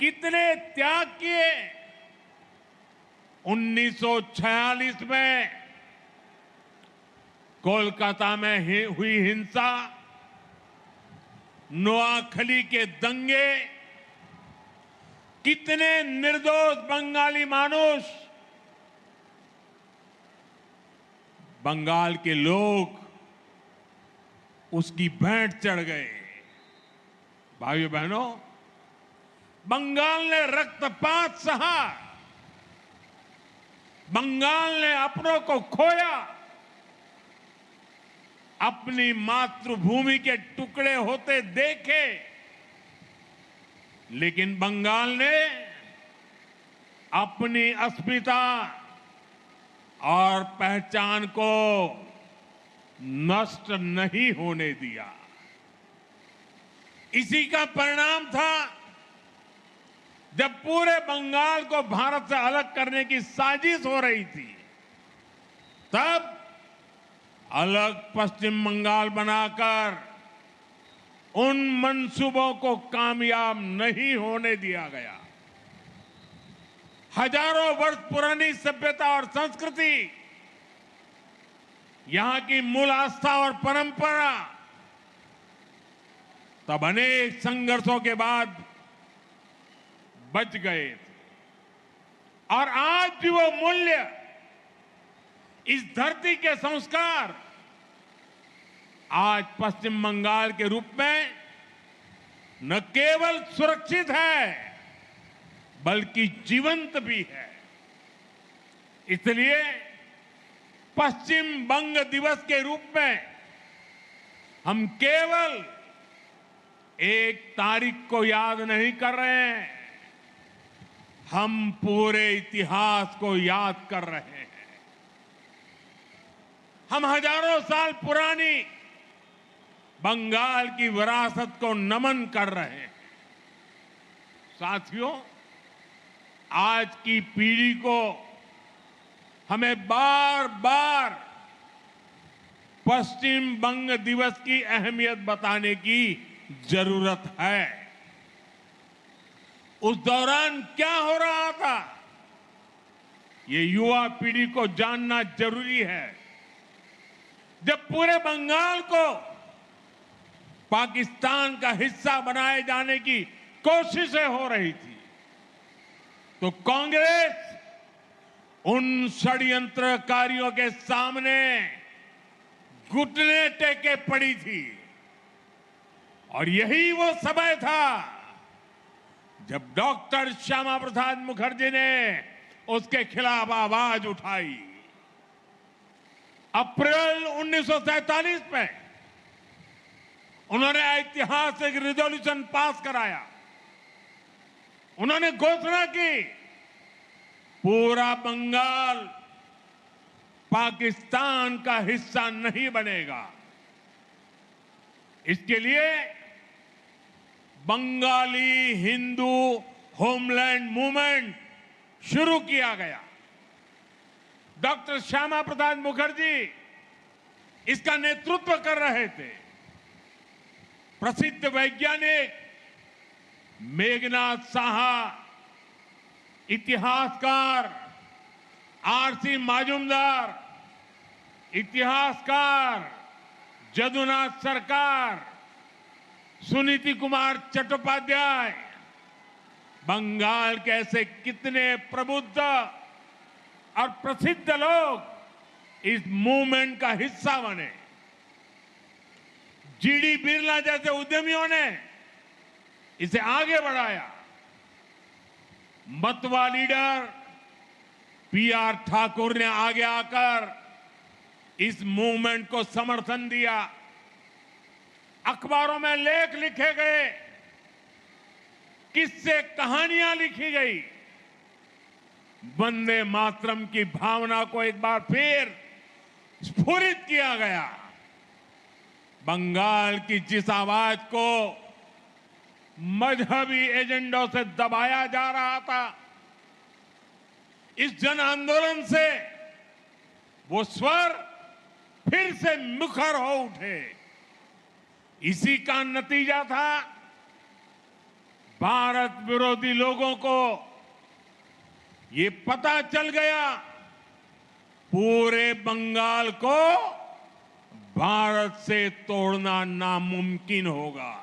कितने त्याग किए। 1946 में कोलकाता में हुई हिंसा, नोआखली के दंगे, कितने निर्दोष बंगाली मानुष, बंगाल के लोग उसकी भेंट चढ़ गए। भाइयों बहनों, बंगाल ने रक्तपात सहा, बंगाल ने अपनों को खोया, अपनी मातृभूमि के टुकड़े होते देखे, लेकिन बंगाल ने अपनी अस्मिता और पहचान को नष्ट नहीं होने दिया। इसी का परिणाम था जब पूरे बंगाल को भारत से अलग करने की साजिश हो रही थी, तब अलग पश्चिम बंगाल बनाकर उन मंसूबों को कामयाब नहीं होने दिया गया। हजारों वर्ष पुरानी सभ्यता और संस्कृति, यहां की मूल आस्था और परंपरा तब अनेक संघर्षों के बाद बच गए थे। और आज भी वो मूल्य, इस धरती के संस्कार आज पश्चिम बंगाल के रूप में न केवल सुरक्षित है, बल्कि जीवंत भी है। इसलिए पश्चिम बंग दिवस के रूप में हम केवल एक तारीख को याद नहीं कर रहे हैं, हम पूरे इतिहास को याद कर रहे हैं। हम हजारों साल पुरानी बंगाल की विरासत को नमन कर रहे हैं। साथियों, आज की पीढ़ी को हमें बार बार पश्चिम बंग दिवस की अहमियत बताने की जरूरत है। उस दौरान क्या हो रहा था, ये युवा पीढ़ी को जानना जरूरी है। जब पूरे बंगाल को पाकिस्तान का हिस्सा बनाए जाने की कोशिशें हो रही थी, तो कांग्रेस उन षड्यंत्रकारियों के सामने घुटने टेके पड़ी थी। और यही वो समय था जब डॉक्टर श्यामा प्रसाद मुखर्जी ने उसके खिलाफ आवाज उठाई। अप्रैल 1947 में उन्होंने ऐतिहासिक रिजोल्यूशन पास कराया। उन्होंने घोषणा की, पूरा बंगाल पाकिस्तान का हिस्सा नहीं बनेगा। इसके लिए बंगाली हिंदू होमलैंड मूवमेंट शुरू किया गया। डॉक्टर श्यामा प्रसाद मुखर्जी इसका नेतृत्व कर रहे थे। प्रसिद्ध वैज्ञानिक मेघनाथ साहा, इतिहासकार आरसी माजुमदार, इतिहासकार जदुनाथ सरकार, सुनीति कुमार चट्टोपाध्याय, बंगाल के ऐसे कितने प्रबुद्ध और प्रसिद्ध लोग इस मूवमेंट का हिस्सा बने। जीडी बिरला जैसे उद्यमियों ने इसे आगे बढ़ाया। मतवा लीडर पीआर ठाकुर ने आगे आकर इस मूवमेंट को समर्थन दिया। अखबारों में लेख लिखे गए किससे कहानियां लिखी गई। वंदे मातरम की भावना को एक बार फिर स्फुरित किया गया। बंगाल की जिस आवाज को मजहबी एजेंडों से दबाया जा रहा था, इस जन आंदोलन से वो स्वर फिर से मुखर हो उठे। इसी का नतीजा था भारत विरोधी लोगों को ये पता चल गया, पूरे बंगाल को भारत से तोड़ना नामुमकिन होगा।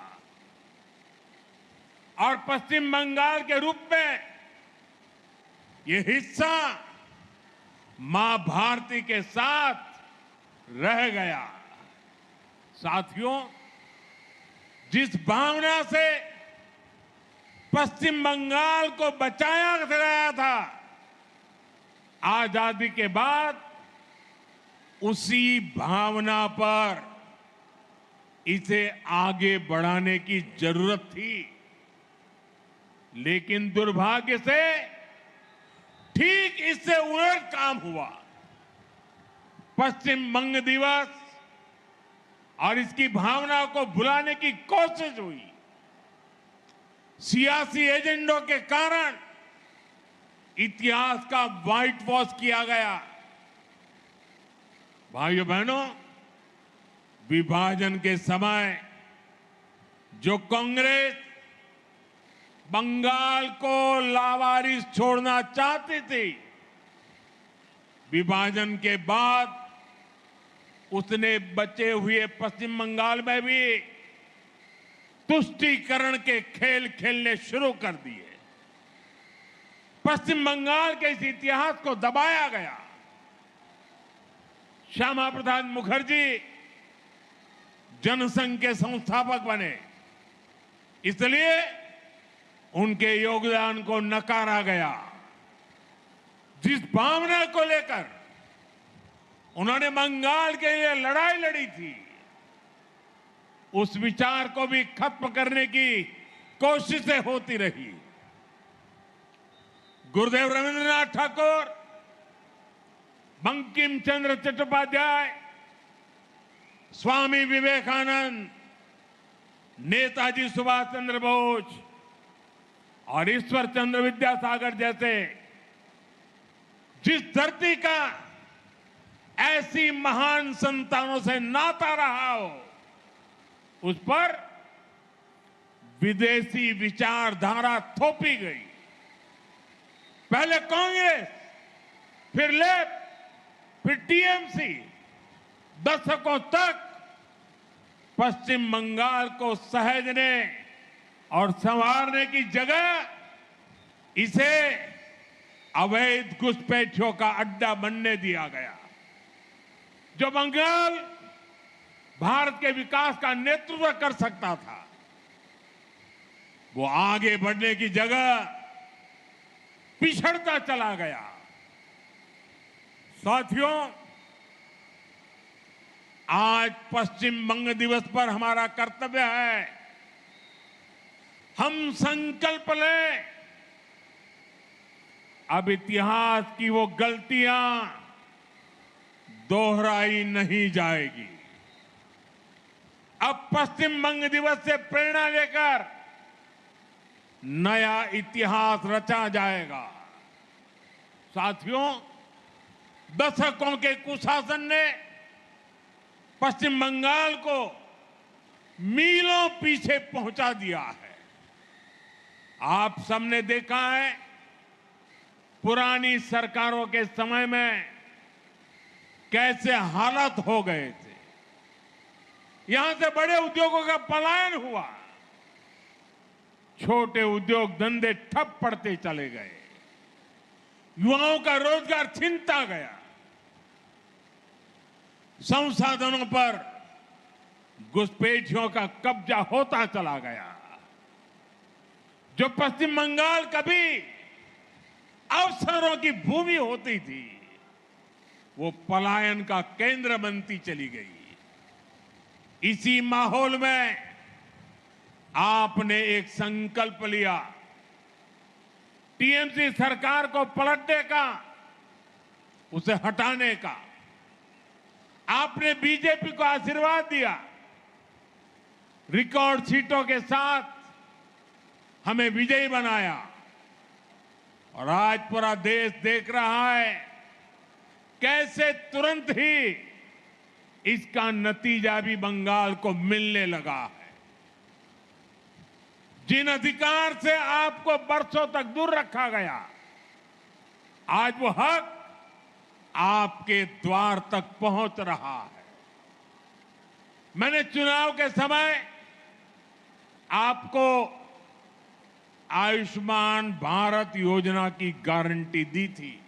और पश्चिम बंगाल के रूप में ये हिस्सा मां भारती के साथ रह गया। साथियों, जिस भावना से पश्चिम बंगाल को बचाया गया था, आजादी के बाद उसी भावना पर इसे आगे बढ़ाने की जरूरत थी। लेकिन दुर्भाग्य से ठीक इससे उलट काम हुआ। पश्चिम बंग दिवस और इसकी भावना को भुलाने की कोशिश हुई। सियासी एजेंडों के कारण इतिहास का व्हाइट वॉश किया गया। भाइयों बहनों, विभाजन के समय जो कांग्रेस बंगाल को लावारिस छोड़ना चाहती थी, विभाजन के बाद उसने बचे हुए पश्चिम बंगाल में भी तुष्टीकरण के खेल खेलने शुरू कर दिए। पश्चिम बंगाल के इस इतिहास को दबाया गया। श्यामा प्रसाद मुखर्जी जनसंघ के संस्थापक बने, इसलिए उनके योगदान को नकारा गया। जिस भावना को लेकर उन्होंने बंगाल के लिए लड़ाई लड़ी थी, उस विचार को भी खत्म करने की कोशिशें होती रही। गुरुदेव रविंद्रनाथ ठाकुर, बंकिम चंद्र चट्टोपाध्याय, स्वामी विवेकानंद, नेताजी सुभाष चंद्र बोस और ईश्वर चंद्र विद्यासागर जैसे जिस धरती का ऐसी महान संतानों से नाता रहा हो, उस पर विदेशी विचारधारा थोपी गई। पहले कांग्रेस, फिर लेफ्ट, फिर टीएमसी, दशकों तक पश्चिम बंगाल को सहेजने और संवारने की जगह इसे अवैध घुसपैठियों का अड्डा बनने दिया गया। जो बंगाल भारत के विकास का नेतृत्व कर सकता था, वो आगे बढ़ने की जगह पिछड़ता चला गया। साथियों, आज पश्चिम बंग दिवस पर हमारा कर्तव्य है, हम संकल्प लें, अब इतिहास की वो गलतियां दोहराई नहीं जाएगी। अब पश्चिम बंग दिवस से प्रेरणा लेकर नया इतिहास रचा जाएगा। साथियों, दशकों के कुशासन ने पश्चिम बंगाल को मीलों पीछे पहुंचा दिया है। आप सबने देखा है, पुरानी सरकारों के समय में कैसे हालात हो गए थे। यहां से बड़े उद्योगों का पलायन हुआ, छोटे उद्योग धंधे ठप पड़ते चले गए, युवाओं का रोजगार छीनता गया, संसाधनों पर घुसपैठियों का कब्जा होता चला गया। जो पश्चिम बंगाल कभी अवसरों की भूमि होती थी, वो पलायन का केंद्र बनती चली गई। इसी माहौल में आपने एक संकल्प लिया, टीएमसी सरकार को पलटने का, उसे हटाने का। आपने बीजेपी को आशीर्वाद दिया, रिकॉर्ड सीटों के साथ हमें विजयी बनाया और आज पूरा देश देख रहा है कैसे तुरंत ही इसका नतीजा भी बंगाल को मिलने लगा है। जिन अधिकार से आपको बरसों तक दूर रखा गया, आज वो हक आपके द्वार तक पहुंच रहा है। मैंने चुनाव के समय आपको आयुष्मान भारत योजना की गारंटी दी थी।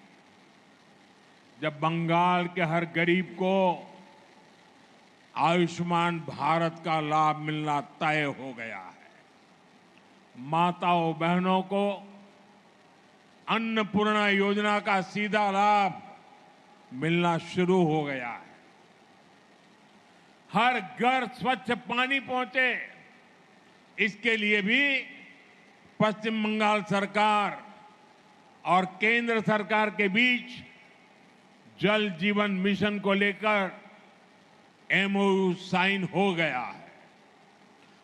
जब बंगाल के हर गरीब को आयुष्मान भारत का लाभ मिलना तय हो गया है, माताओं बहनों को अन्नपूर्णा योजना का सीधा लाभ मिलना शुरू हो गया है। हर घर स्वच्छ पानी पहुंचे, इसके लिए भी पश्चिम बंगाल सरकार और केंद्र सरकार के बीच जल जीवन मिशन को लेकर एमओयू साइन हो गया है।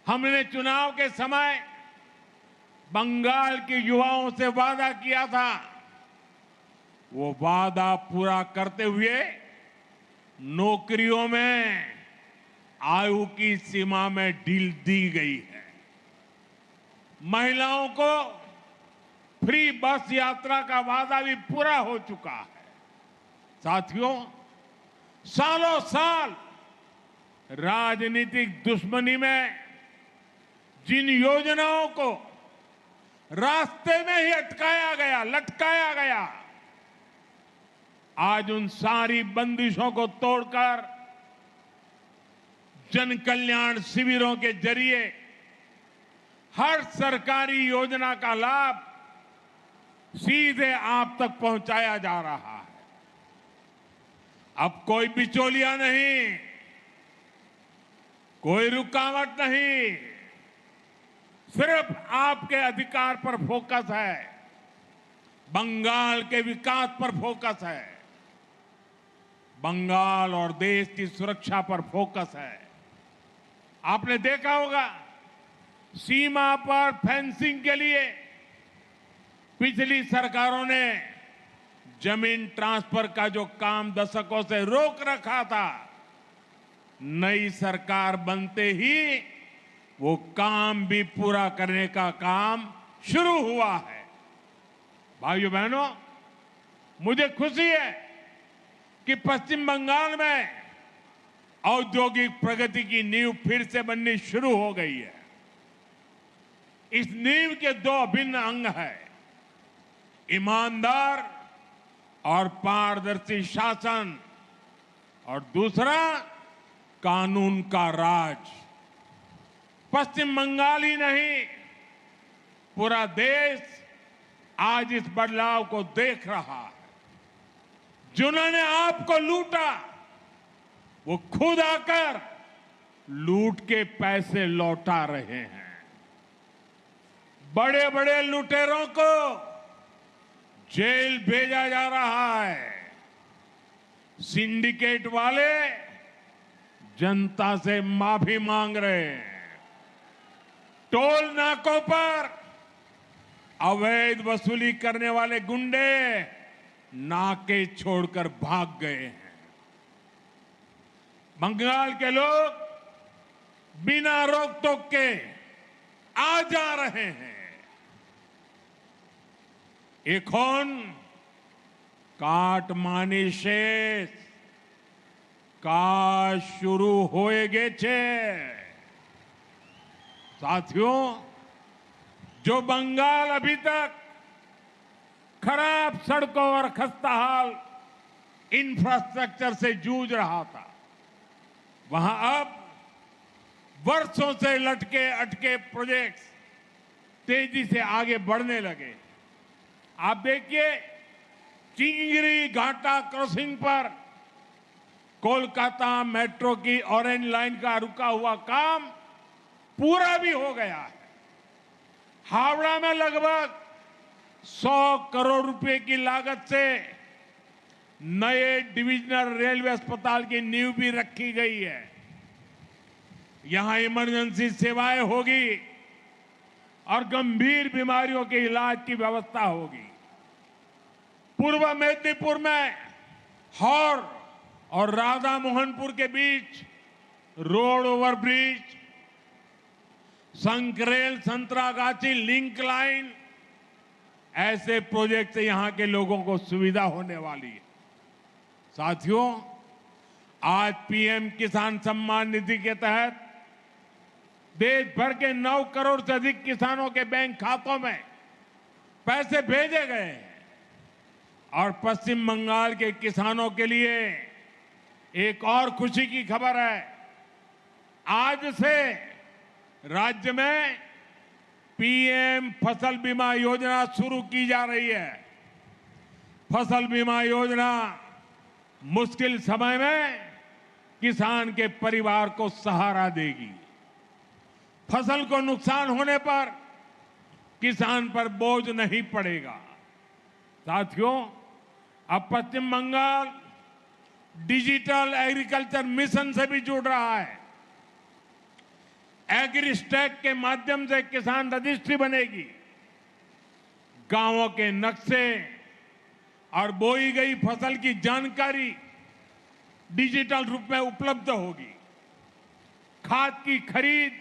हमने चुनाव के समय बंगाल के युवाओं से वादा किया था, वो वादा पूरा करते हुए नौकरियों में आयु की सीमा में ढील दी गई है। महिलाओं को फ्री बस यात्रा का वादा भी पूरा हो चुका है। साथियों, सालों साल राजनीतिक दुश्मनी में जिन योजनाओं को रास्ते में ही अटकाया गया, लटकाया गया, आज उन सारी बंदिशों को तोड़कर जन कल्याण शिविरों के जरिए हर सरकारी योजना का लाभ सीधे आप तक पहुंचाया जा रहा है। अब कोई बिचौलिया नहीं, कोई रुकावट नहीं, सिर्फ आपके अधिकार पर फोकस है, बंगाल के विकास पर फोकस है, बंगाल और देश की सुरक्षा पर फोकस है। आपने देखा होगा, सीमा पर फेंसिंग के लिए पिछली सरकारों ने जमीन ट्रांसफर का जो काम दशकों से रोक रखा था, नई सरकार बनते ही वो काम भी पूरा करने का काम शुरू हुआ है। भाइयों बहनों, मुझे खुशी है कि पश्चिम बंगाल में औद्योगिक प्रगति की नींव फिर से बननी शुरू हो गई है। इस नींव के दो अभिन्न अंग हैं, ईमानदार और पारदर्शी शासन, और दूसरा कानून का राज। पश्चिम बंगाल ही नहीं, पूरा देश आज इस बदलाव को देख रहा है। जिन्होंने आपको लूटा, वो खुद आकर लूट के पैसे लौटा रहे हैं। बड़े बड़े लुटेरों को जेल भेजा जा रहा है। सिंडिकेट वाले जनता से माफी मांग रहे हैं। टोल नाकों पर अवैध वसूली करने वाले गुंडे नाके छोड़कर भाग गए हैं। बंगाल के लोग बिना रोक टोक के आ जा रहे हैं। এখন কাটমানি শেষ, কাজ शुरू होए गेছে। साथियों, जो बंगाल अभी तक खराब सड़कों और खस्ताहाल इंफ्रास्ट्रक्चर से जूझ रहा था, वहां अब वर्षों से लटके अटके प्रोजेक्ट्स तेजी से आगे बढ़ने लगे। आप देखिए, चिंगरी घाटा क्रॉसिंग पर कोलकाता मेट्रो की ऑरेंज लाइन का रुका हुआ काम पूरा भी हो गया है। हावड़ा में लगभग 100 करोड़ रुपए की लागत से नए डिविजनल रेलवे अस्पताल की नींव भी रखी गई है। यहां इमरजेंसी सेवाएं होगी और गंभीर बीमारियों के इलाज की व्यवस्था होगी। पूर्व मेदिनीपुर में हौर और राधा मोहनपुर के बीच road overbridge, Sankrail Santragachi link line, ऐसे प्रोजेक्ट से यहां के लोगों को सुविधा होने वाली है। साथियों, आज पीएम किसान सम्मान निधि के तहत देश भर के 9 करोड़ से अधिक किसानों के बैंक खातों में पैसे भेजे गए हैं और पश्चिम बंगाल के किसानों के लिए एक और खुशी की खबर है। आज से राज्य में पीएम फसल बीमा योजना शुरू की जा रही है। फसल बीमा योजना मुश्किल समय में किसान के परिवार को सहारा देगी। फसल को नुकसान होने पर किसान पर बोझ नहीं पड़ेगा। साथियों, अब पश्चिम बंगाल डिजिटल एग्रीकल्चर मिशन से भी जुड़ रहा है। एग्रीस्टैक के माध्यम से किसान रजिस्ट्री बनेगी, गांवों के नक्शे और बोई गई फसल की जानकारी डिजिटल रूप में उपलब्ध होगी। खाद की खरीद,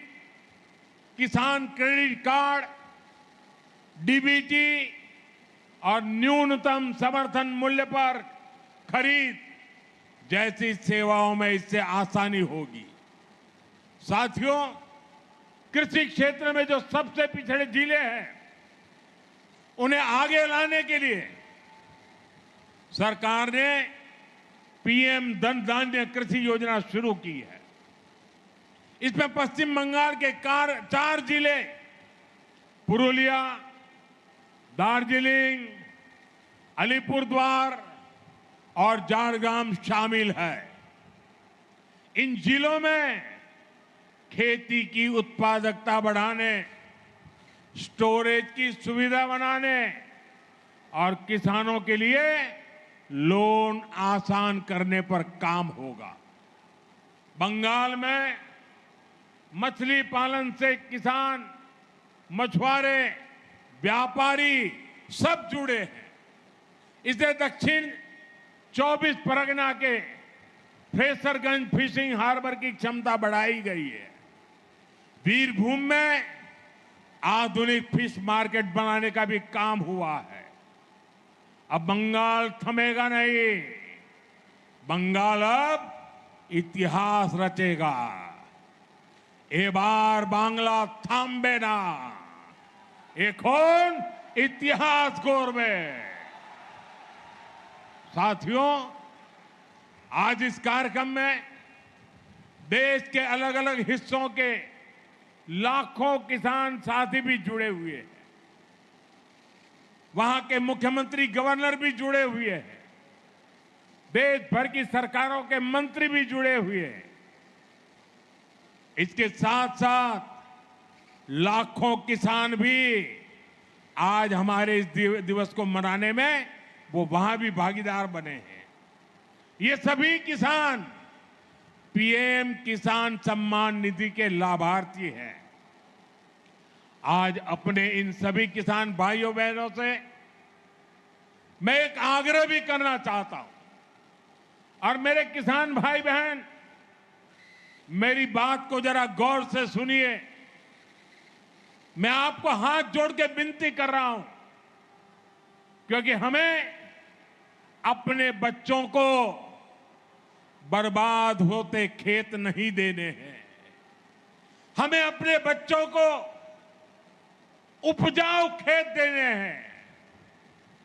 किसान क्रेडिट कार्ड, डीबीटी और न्यूनतम समर्थन मूल्य पर खरीद जैसी सेवाओं में इससे आसानी होगी। साथियों, कृषि क्षेत्र में जो सबसे पिछड़े जिले हैं, उन्हें आगे लाने के लिए सरकार ने पीएम धन धान्य कृषि योजना शुरू की है। इसमें पश्चिम बंगाल के 4 जिले पुरुलिया, दार्जिलिंग, अलीपुरद्वार और झारग्राम शामिल है। इन जिलों में खेती की उत्पादकता बढ़ाने, स्टोरेज की सुविधा बनाने और किसानों के लिए लोन आसान करने पर काम होगा। बंगाल में मछली पालन से किसान, मछुआरे, व्यापारी सब जुड़े हैं। इसे दक्षिण 24 परगना के फ्रेसरगंज फिशिंग हार्बर की क्षमता बढ़ाई गई है। वीरभूम में आधुनिक फिश मार्केट बनाने का भी काम हुआ है। अब बंगाल थमेगा नहीं, बंगाल अब इतिहास रचेगा। ए बार बांग्ला थाम्बे ना, এখন इतिहास गौरवे। साथियों, आज इस कार्यक्रम में देश के अलग अलग हिस्सों के लाखों किसान साथी भी जुड़े हुए हैं। वहां के मुख्यमंत्री, गवर्नर भी जुड़े हुए हैं। देश भर की सरकारों के मंत्री भी जुड़े हुए हैं। इसके साथ साथ लाखों किसान भी आज हमारे इस दिवस को मनाने में वो वहां भी भागीदार बने हैं। ये सभी किसान पीएम किसान सम्मान निधि के लाभार्थी हैं। आज अपने इन सभी किसान भाइयों बहनों से मैं एक आग्रह भी करना चाहता हूं। और मेरे किसान भाई बहन, मेरी बात को जरा गौर से सुनिए। मैं आपको हाथ जोड़ के विनती कर रहा हूं, क्योंकि हमें अपने बच्चों को बर्बाद होते खेत नहीं देने हैं। हमें अपने बच्चों को उपजाऊ खेत देने हैं।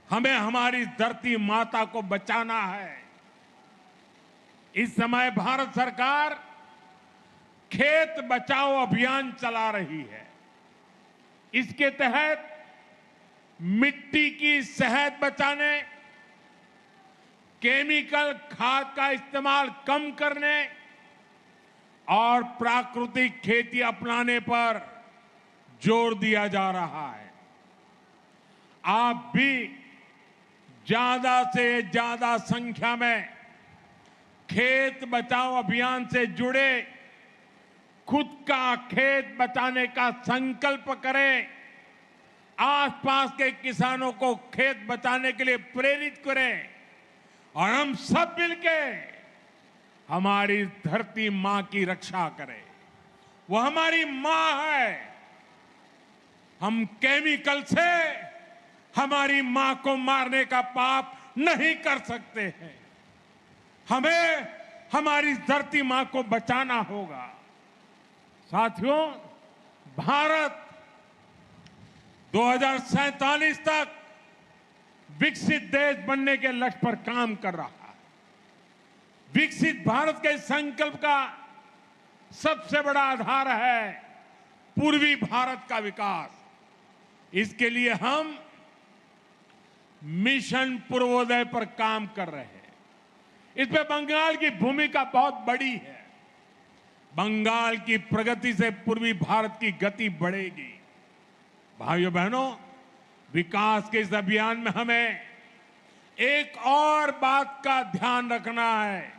हमें हमारी धरती माता को बचाना है। इस समय भारत सरकार खेत बचाओ अभियान चला रही है। इसके तहत मिट्टी की सेहत बचाने, केमिकल खाद का इस्तेमाल कम करने और प्राकृतिक खेती अपनाने पर जोर दिया जा रहा है। आप भी ज्यादा से ज्यादा संख्या में खेत बचाओ अभियान से जुड़े, खुद का खेत बचाने का संकल्प करें, आसपास के किसानों को खेत बचाने के लिए प्रेरित करें और हम सब मिलके हमारी धरती मां की रक्षा करें। वो हमारी मां है। हम केमिकल से हमारी मां को मारने का पाप नहीं कर सकते हैं। हमें हमारी धरती मां को बचाना होगा। साथियों, भारत 2047 तक विकसित देश बनने के लक्ष्य पर काम कर रहा है। विकसित भारत के संकल्प का सबसे बड़ा आधार है पूर्वी भारत का विकास। इसके लिए हम मिशन पूर्वोदय पर काम कर रहे हैं। इसमें बंगाल की भूमिका बहुत बड़ी है। बंगाल की प्रगति से पूर्वी भारत की गति बढ़ेगी। भाइयों बहनों, विकास के इस अभियान में हमें एक और बात का ध्यान रखना है।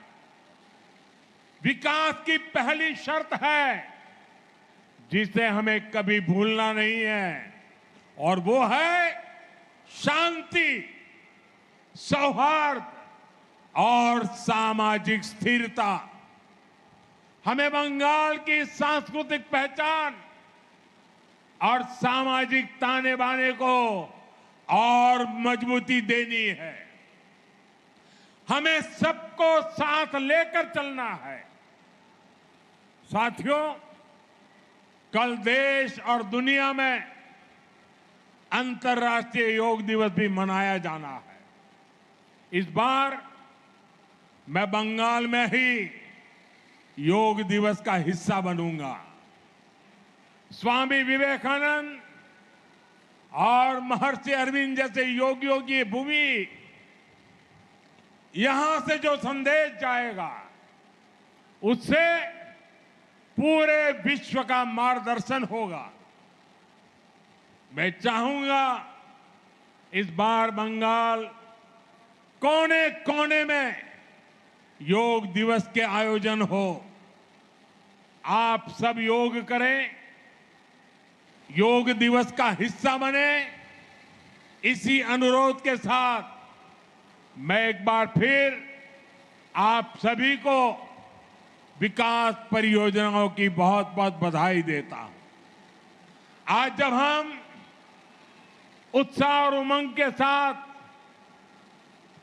विकास की पहली शर्त है जिसे हमें कभी भूलना नहीं है, और वो है शांति, सौहार्द और सामाजिक स्थिरता। हमें बंगाल की सांस्कृतिक पहचान और सामाजिक ताने बाने को और मजबूती देनी है। हमें सबको साथ लेकर चलना है। साथियों, कल देश और दुनिया में अंतर्राष्ट्रीय योग दिवस भी मनाया जाना है। इस बार मैं बंगाल में ही योग दिवस का हिस्सा बनूंगा। स्वामी विवेकानंद और महर्षि अरविंद जैसे योगियों की भूमि, यहां से जो संदेश जाएगा उससे पूरे विश्व का मार्गदर्शन होगा। मैं चाहूंगा इस बार बंगाल कोने कोने में योग दिवस के आयोजन हो। आप सब योग करें, योग दिवस का हिस्सा बने। इसी अनुरोध के साथ मैं एक बार फिर आप सभी को विकास परियोजनाओं की बहुत बहुत बधाई देता हूं। आज जब हम उत्साह और उमंग के साथ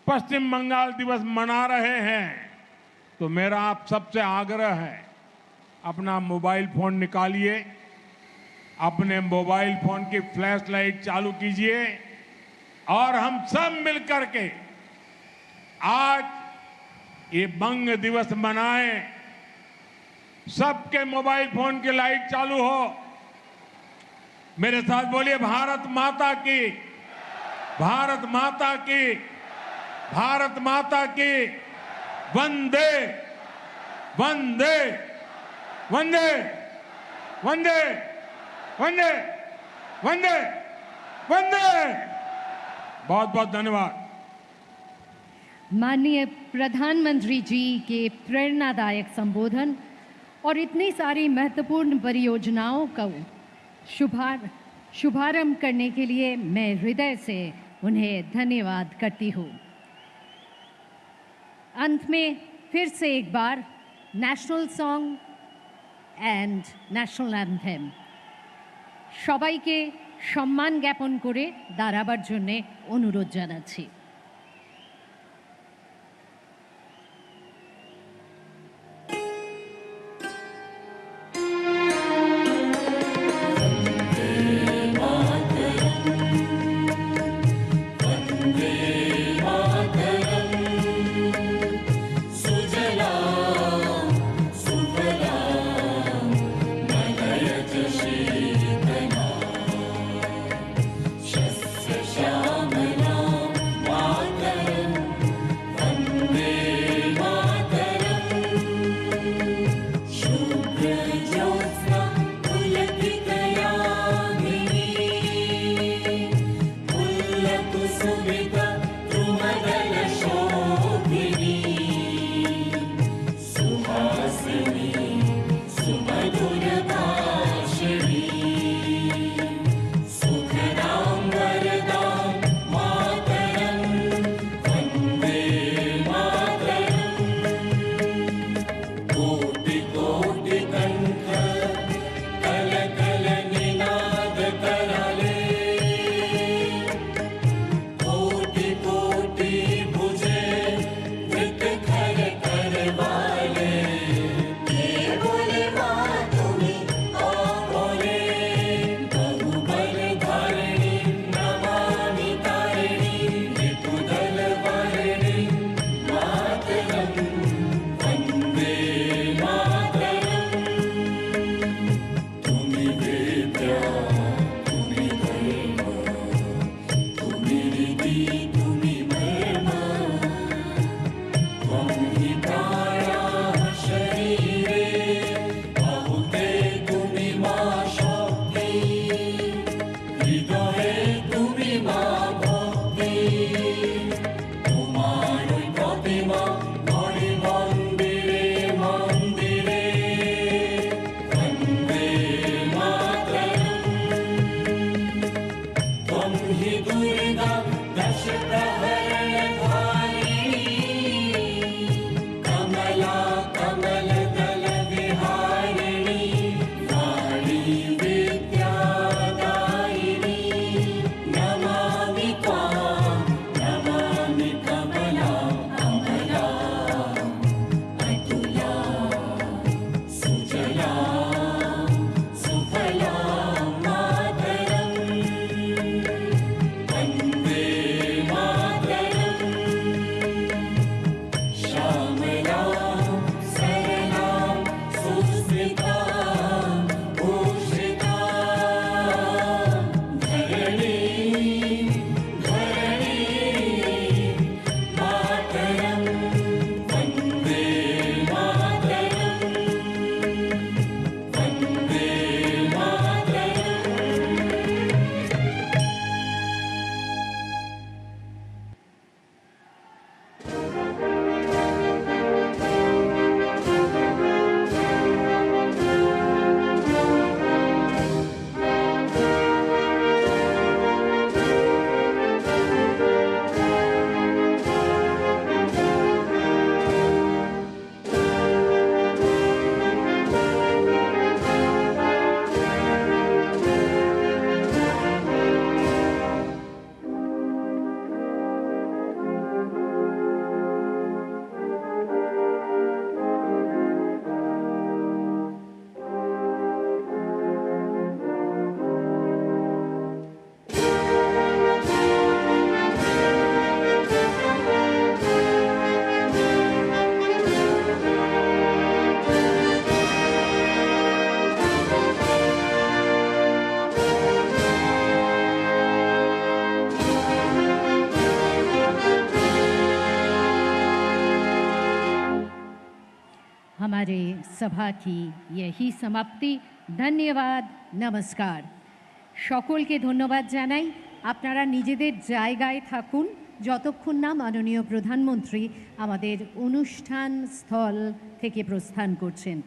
पश्चिम बंगाल दिवस मना रहे हैं, तो मेरा आप सबसे आग्रह है, अपना मोबाइल फोन निकालिए, अपने मोबाइल फोन की फ्लैश लाइट चालू कीजिए और हम सब मिलकर के आज ये बंग दिवस मनाएं। सबके मोबाइल फोन की लाइट चालू हो। मेरे साथ बोलिए, भारत माता की, भारत माता की, भारत माता की, वंदे वंदे वंदे वंदे वंदे वंदे वंदे। बहुत बहुत धन्यवाद। माननीय प्रधानमंत्री जी के प्रेरणादायक संबोधन और इतनी सारी महत्वपूर्ण परियोजनाओं का शुभारंभ करने के लिए मैं हृदय से उन्हें धन्यवाद करती हूँ। अंत में फिर से एक बार national song and national anthem সবাইকে সম্মান জ্ঞাপন করে দাঁড়াবার জন্য অনুরোধ জানাচ্ছি। हमारे सभा की यही समाप्ति। धन्यवाद, नमस्कार। সকলকে ধন্যবাদ জানাই। আপনারা নিজেদের জায়গায় থাকুন যতক্ষণ না মাননীয় প্রধানমন্ত্রী আমাদের অনুষ্ঠান স্থল থেকে প্রস্থান করছেন।